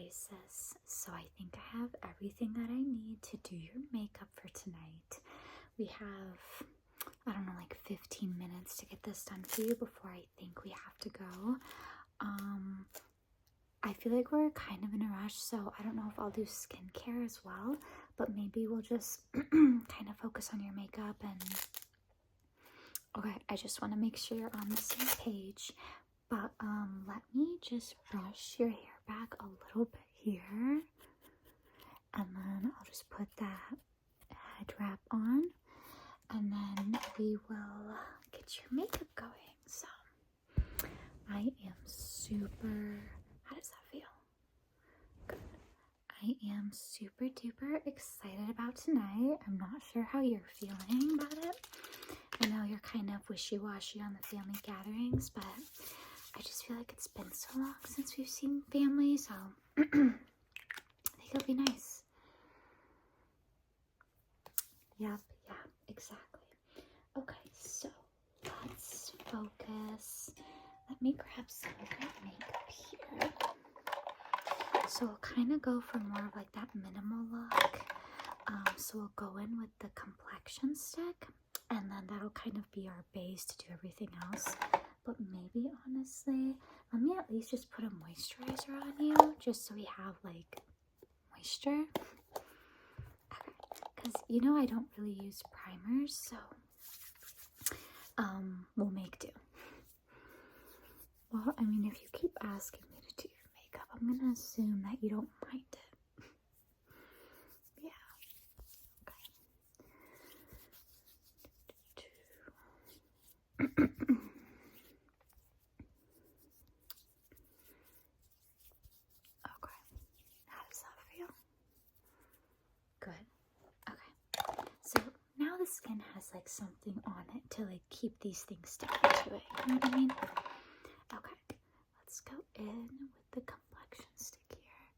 basis. So I think I have everything that I need to do your makeup for tonight. We have, I don't know, like 15 minutes to get this done for you before I think we have to go. I feel like we're kind of in a rush, so I don't know if I'll do skincare as well, but maybe we'll just kind of focus on your makeup. And okay, I just want to make sure you're on the same page. But let me just brush your hair back a little bit here, and then I'll just put that head wrap on, and then we will get your makeup going. So I am super, how does that feel? Good. I am super duper excited about tonight. I'm not sure how you're feeling about it. I know you're kind of wishy-washy on the family gatherings, but I just feel like it's been so long since we've seen family, so I think it'll be nice. Yep, yeah, exactly. Okay, so let's focus. Let me grab some of that makeup here. So we'll kind of go for more of like that minimal look. So we'll go in with the complexion stick, and then that'll kind of be our base to do everything else. But maybe, honestly, let me at least just put a moisturizer on you, just so we have, like, moisture. Okay, because, you know, I don't really use primers, so, we'll make do. Well, I mean, if you keep asking me to do your makeup, I'm gonna assume that you don't mind it. Yeah. Okay. How does that feel? Good. Okay. So now the skin has like something on it to like keep these things sticking to it. You know what I mean? Okay. Let's go in with the complexion stick here.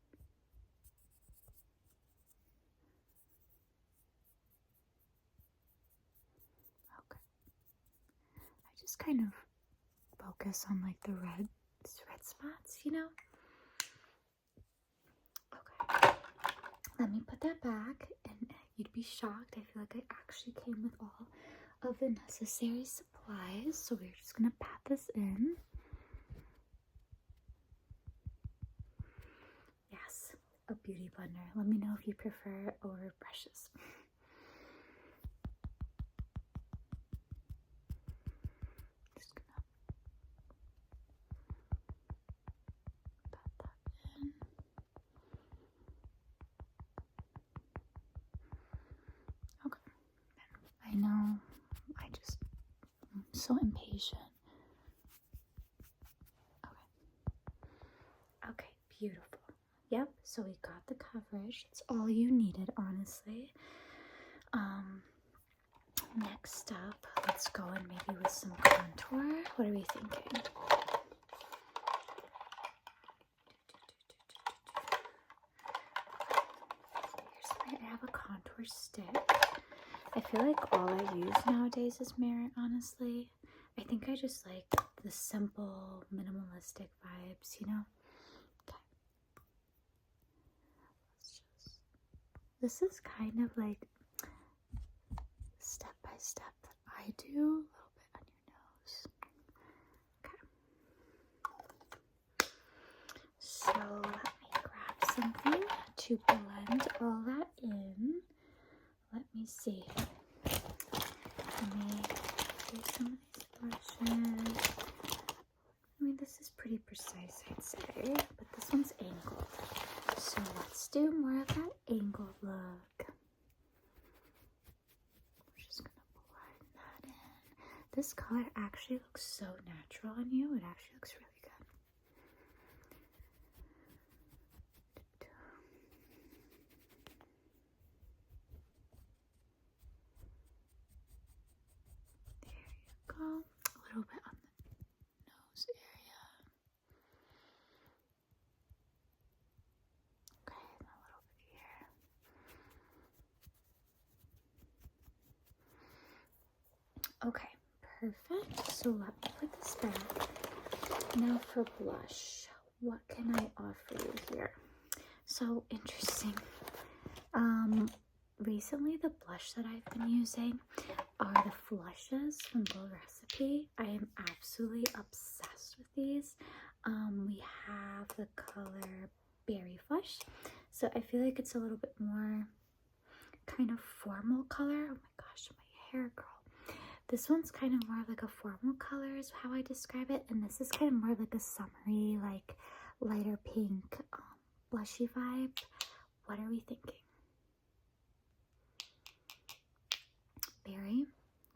Okay. I just kind of focus on like the red spots, you know? Okay. Let me put that back, and you'd be shocked. I feel like I actually came with all of the necessary supplies, so we're just gonna pat this in. Yes, a beauty blender. Let me know if you prefer it over brushes. Just gonna pat that in. Okay. I know, I'm so impatient. Okay, beautiful. Yep, so we got the coverage. It's all you needed, honestly. Next up, let's go in maybe with some contour. What are we thinking? I have a contour stick. I feel like all I use nowadays is Merit, honestly. I think I just like the simple, minimalistic vibes, you know? Okay. This is kind of like step by step that I do, a little bit on your nose. Okay. So let me grab something to blend all that in. Let me see. Let me do some of these brushes. I mean, this is pretty precise, I'd say, but this one's angled. So let's do more of that angled look. We're just gonna blend that in. This color actually looks so natural on you. It actually looks really good. There you go. A little bit on the nose area. Okay, and a little bit here. Okay, perfect. So let me put this back. Now for blush, what can I offer you here? So interesting. Recently the blush that I've been using are the flushes from Glow Recipe. I am absolutely obsessed with these. We have the color Berry Flush, so I feel like it's a little bit more kind of formal color. Oh my gosh, my hair, girl. This one's kind of more of like a formal color is how I describe it, and this is kind of more of like a summery, like lighter pink blushy vibe. What are we thinking? Berry.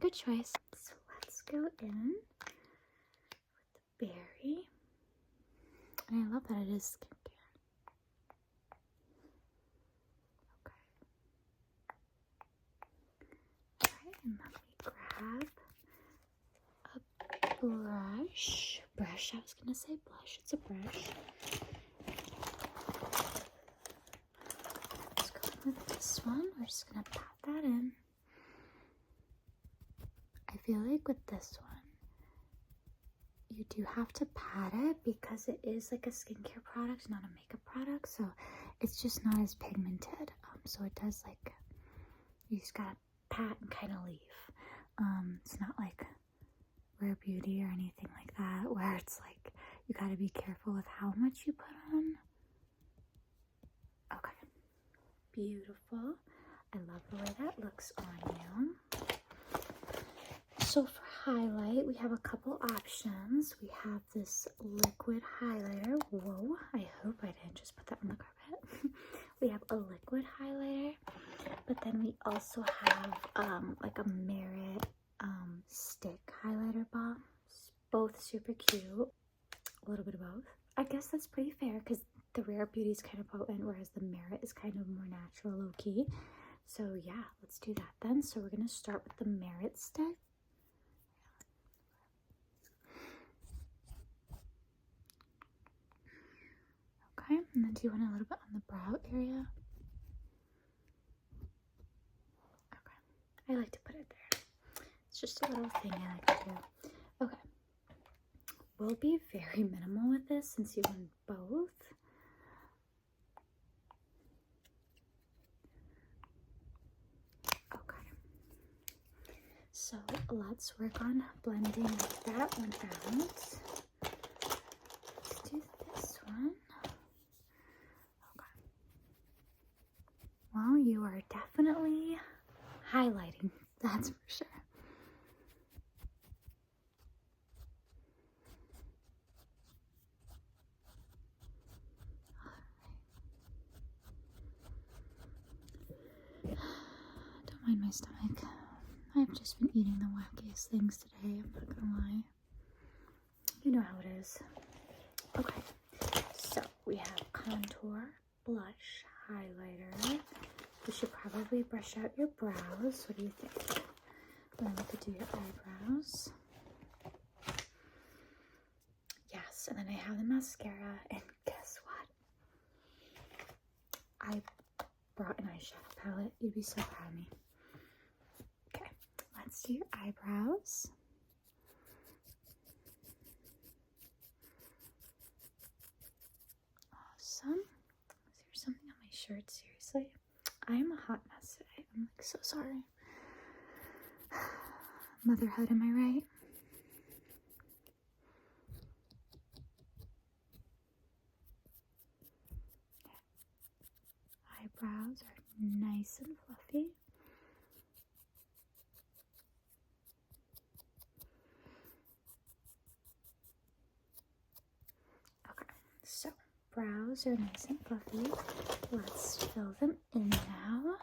Good choice. So let's go in with the berry. And I love that it is skincare. Okay. Alright, and let me grab a brush. Brush, I was gonna say blush. It's a brush. Let's go with this one. We're just gonna pat that in. I feel like with this one, you do have to pat it because it is like a skincare product, not a makeup product, so it's just not as pigmented. So it does like, you just gotta pat and kind of leave. It's not like Rare Beauty or anything like that, where it's like you gotta be careful with how much you put on. Okay, beautiful. I love the way that looks on you. So for highlight, we have a couple options. We have this liquid highlighter. Whoa, I hope I didn't just put that on the carpet. We have a liquid highlighter, but then we also have like a Merit stick highlighter balm. Both super cute. A little bit of both. I guess that's pretty fair because the Rare Beauty is kind of potent, whereas the Merit is kind of more natural, low-key. So yeah, let's do that then. So we're gonna start with the Merit stick. Okay, and then do you want a little bit on the brow area? Okay, I like to put it there. It's just a little thing I like to do. Okay, we'll be very minimal with this since you want both. Okay, so let's work on blending that one out. Let's do this one. Okay. Well, you are definitely highlighting, that's for sure. Don't mind my stomach. I've just been eating the wackiest things today, I'm not gonna lie. You know how it is. Okay, so we have contour, blush, highlighter. You should probably brush out your brows. What do you think? Then we could do your eyebrows. Yes, and then I have the mascara, and guess what? I brought an eyeshadow palette. You'd be so proud of me. Okay, let's do your eyebrows. Awesome. Is there something on my shirt? Seriously? I am a hot mess today. I'm like so sorry. Motherhood, am I right? Eyebrows are nice and fluffy. Okay, so brows are nice and fluffy. Let's fill them in now.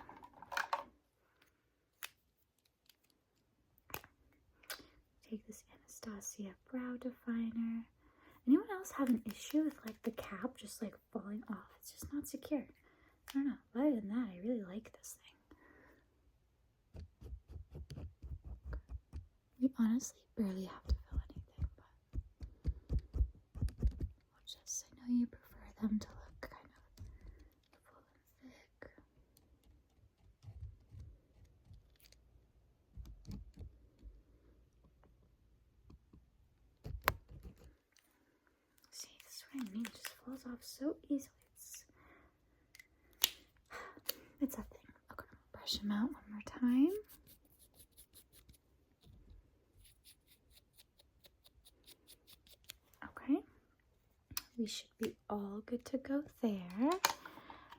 Take this Anastasia brow definer. Anyone else have an issue with like the cap just like falling off? It's just not secure. I don't know. But other than that, I really like this thing. You honestly barely have to fill anything, but just, I know you prefer them to look kind of full and thick. See, this is what I mean. It just falls off so easily. It's a thing. Okay, brush them out one more time. Okay, we should be all good to go there.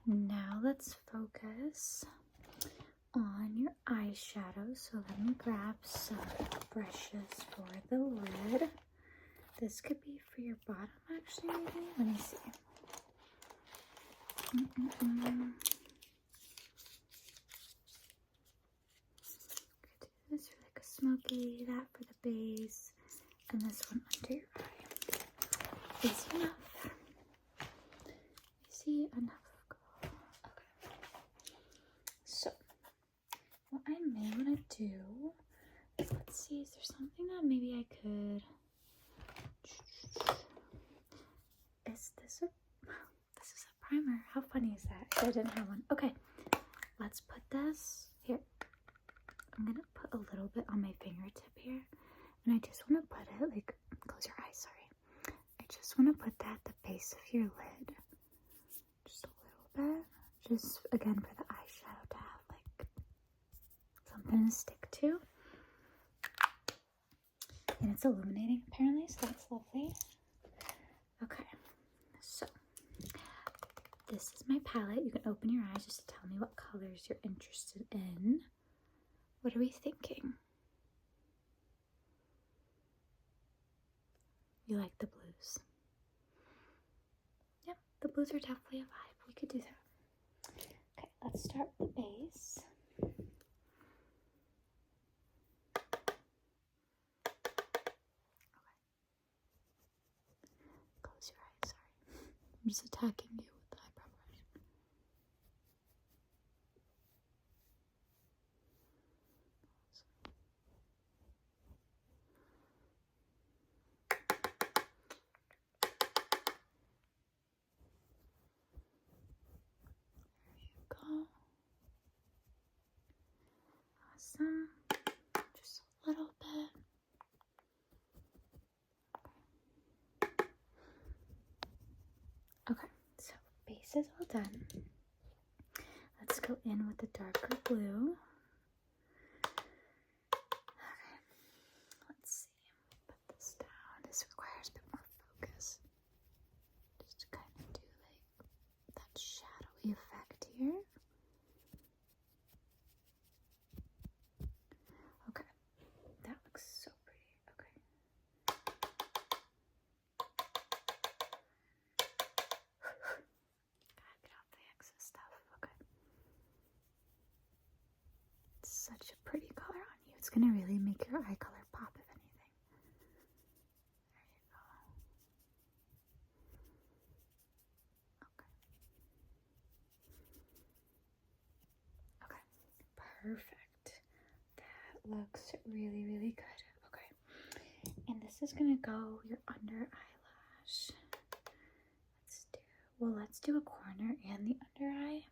Now let's focus on your eyeshadow. So let me grab some brushes for the lid. This could be for your bottom, actually, maybe. Let me see. Could do this for like a smoky, that for the base, and this one under your eye. Easy enough. Easy enough, girl. Okay. So, what I may want to do is, let's see, is there something that maybe I could... Is this a... This is a primer. How funny is that? I didn't have one. Okay, let's put this here. I'm gonna put a little bit on my fingertip here, and I just want to put it, like, close your eyes, sorry. I just want to put that at the base of your lid. Just a little bit. Just, again, for the eyeshadow to have, like, something to stick to. And it's illuminating, apparently, so that's lovely. Okay, so this is my palette. You can open your eyes just to tell me what colors you're interested in. What are we thinking? You like the blues? Yep, the blues are definitely a vibe. We could do that. Okay, let's start with the base. Close your eyes, sorry. I'm just attacking you with the eyebrow brush. There you go. Awesome. Just a little bit. Okay, so base is all done. Let's go in with the darker blue. Okay, let's see. Put this down. This requires a bit more focus. Just to kind of do like that shadowy effect here. Okay, that looks so pretty. Okay. Gotta get off the excess stuff. Okay. It's such a pretty color on you. It's gonna really make your eye color pop, if anything. There you go. Okay. Okay. Perfect. That looks really, really good. Okay. And this is gonna go your under eyelash. Let's do a corner and the under eye.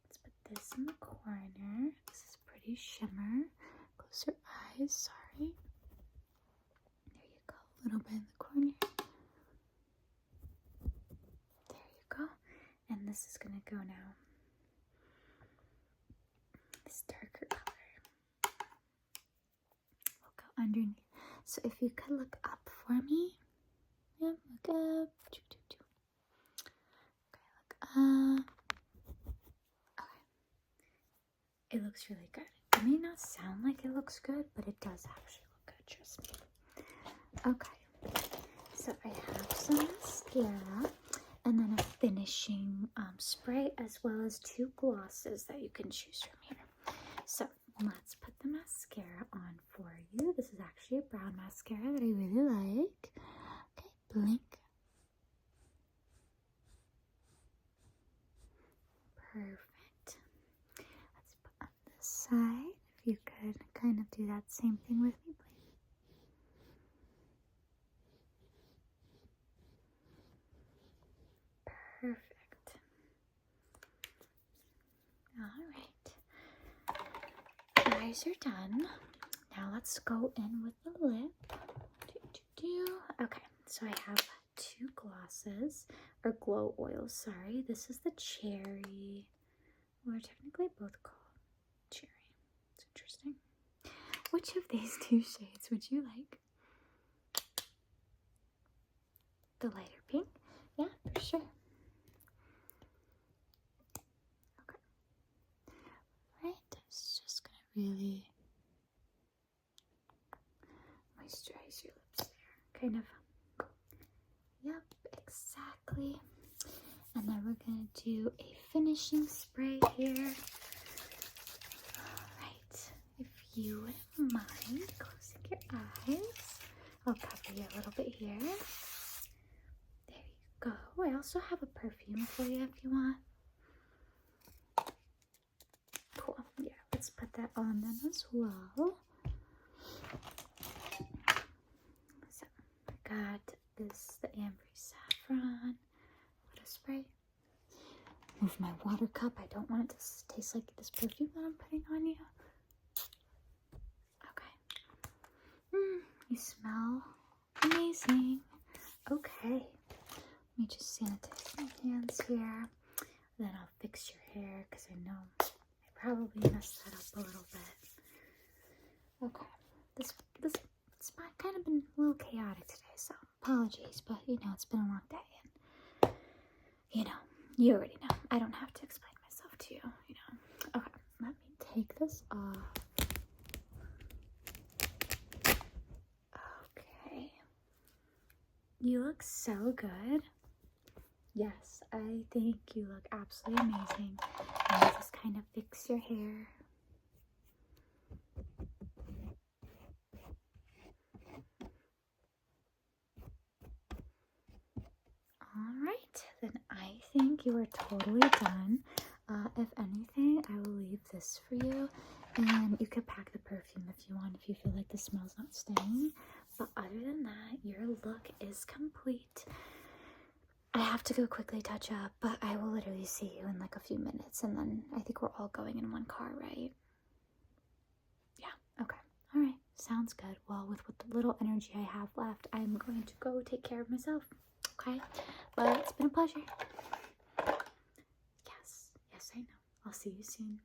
Let's put this in the corner. This is pretty shimmer. Close your eyes, sorry. There you go. A little bit in the corner. There you go. And this is gonna go now. This darker color will go underneath. So if you could look up for me. Yeah, look up. Okay, it looks really good. It may not sound like it looks good, but it does actually look good, trust me. Okay, so I have some mascara and then a finishing spray, as well as 2 glosses that you can choose from here. So let's put the mascara on for you. This is actually a brown mascara that I really like. Okay, blink. Perfect. Let's put on this side. If you could kind of do that same thing with me, please. Perfect. All right. Eyes are done. Now let's go in with the lip. Okay, so I have 2 glosses, or glow oils, sorry. This is the cherry. We're technically both called cherry. It's interesting. Which of these two shades would you like? The lighter pink? Yeah, for sure. Okay. Right, it's just gonna really moisturize your lips there. Kind of. Yep, exactly. And then we're gonna do a finishing spray here. Alright, if you wouldn't mind closing your eyes, I'll cover you a little bit here. There you go. I also have a perfume for you if you want. Cool. Yeah, let's put that on then as well. So I got this, the Amber Saffron. What a spray. Move my water cup. I don't want it to taste like this perfume that I'm putting on you. Okay. You smell amazing. Okay. Let me just sanitize my hands here. Then I'll fix your hair because I know I probably messed that up a little bit. Okay. This it's kind of been a little chaotic today, so apologies, but you know, it's been a long day and you know, you already know. I don't have to explain myself to you, you know. Okay, let me take this off. Okay. You look so good. Yes, I think you look absolutely amazing. And I'll just kind of fix your hair. Alright, then I think you are totally done. If anything, I will leave this for you. And you could pack the perfume if you want, if you feel like the smell's not staying. But other than that, your look is complete. I have to go quickly touch up, but I will literally see you in like a few minutes. And then I think we're all going in one car, right? Yeah, okay. Alright, sounds good. Well, with what little energy I have left, I'm going to go take care of myself. Okay? But it's been a pleasure. Yes, I know. I'll see you soon.